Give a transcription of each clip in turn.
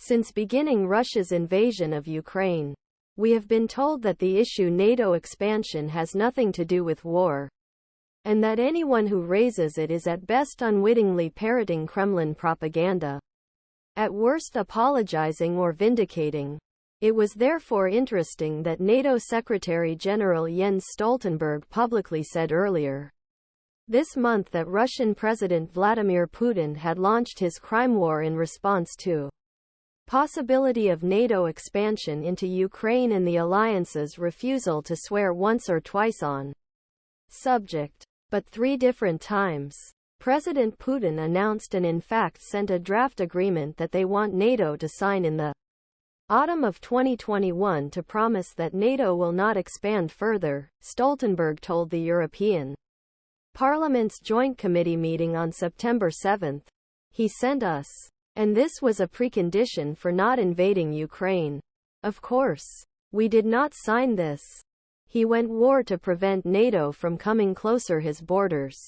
Since beginning Russia's invasion of Ukraine, we have been told that the issue NATO expansion has nothing to do with war, and that anyone who raises it is at best unwittingly parroting Kremlin propaganda, at worst apologizing or vindicating. It was therefore interesting that NATO Secretary General Jens Stoltenberg publicly said earlier this month that Russian President Vladimir Putin had launched his crime war in response to possibility of NATO expansion into Ukraine and the alliance's refusal to swear once or twice on subject. But 3 different times, President Putin announced and in fact sent a draft agreement that they want NATO to sign in the autumn of 2021 to promise that NATO will not expand further, Stoltenberg told the European Parliament's Joint Committee meeting on September 7. He sent us. And this was a precondition for not invading Ukraine. Of course, we did not sign this. He went war to prevent NATO from coming closer his borders.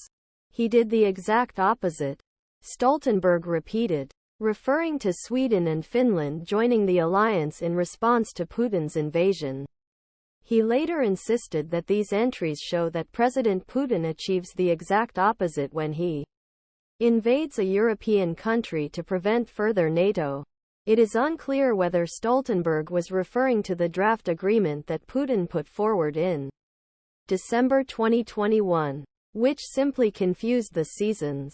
He did the exact opposite, Stoltenberg repeated, referring to Sweden and Finland joining the alliance in response to Putin's invasion. He later insisted that these entries show that President Putin achieves the exact opposite when he invades a European country to prevent further NATO. It is unclear whether Stoltenberg was referring to the draft agreement that Putin put forward in December 2021, which simply confused the seasons,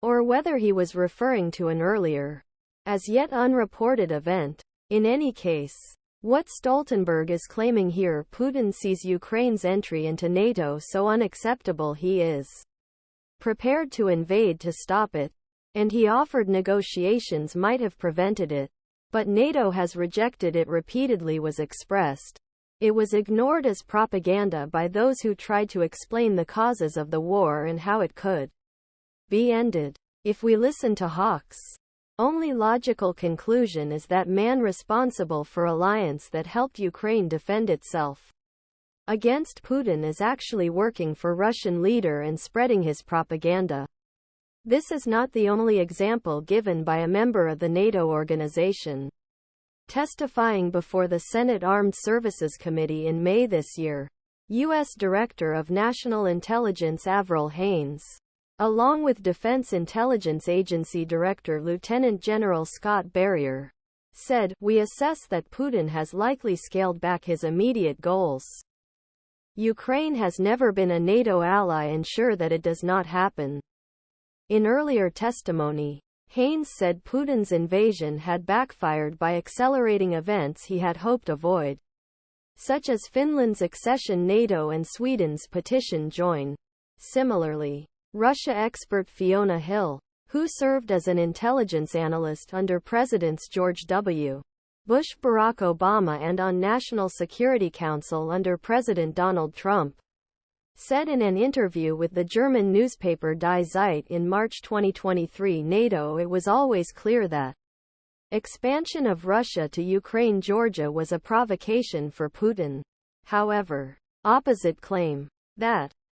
or whether he was referring to an earlier, as yet unreported event. In any case, what Stoltenberg is claiming here, Putin sees Ukraine's entry into NATO so unacceptable he is prepared to invade to stop it, and he offered negotiations might have prevented it, but NATO has rejected it repeatedly was expressed. It was ignored as propaganda by those who tried to explain the causes of the war and how it could be ended. If we listen to Hawks' only logical conclusion is that man responsible for alliance that helped Ukraine defend itself against Putin is actually working for Russian leader and spreading his propaganda. This is not the only example given by a member of the NATO organization. Testifying before the Senate Armed Services Committee in May this year, U.S. Director of National Intelligence Avril Haines, along with Defense Intelligence Agency Director Lieutenant General Scott Berrier, said, "We assess that Putin has likely scaled back his immediate goals. Ukraine has never been a NATO ally, ensure that it does not happen." In earlier testimony, Haines said Putin's invasion had backfired by accelerating events he had hoped avoid, such as Finland's accession NATO and Sweden's petition join. Similarly, Russia expert Fiona Hill, who served as an intelligence analyst under Presidents George W. Bush, Barack Obama and on National Security Council under President Donald Trump, said in an interview with the German newspaper Die Zeit in March 2023 NATO it was always clear that expansion of Russia to Ukraine Georgia was a provocation for Putin. However, opposite claim, that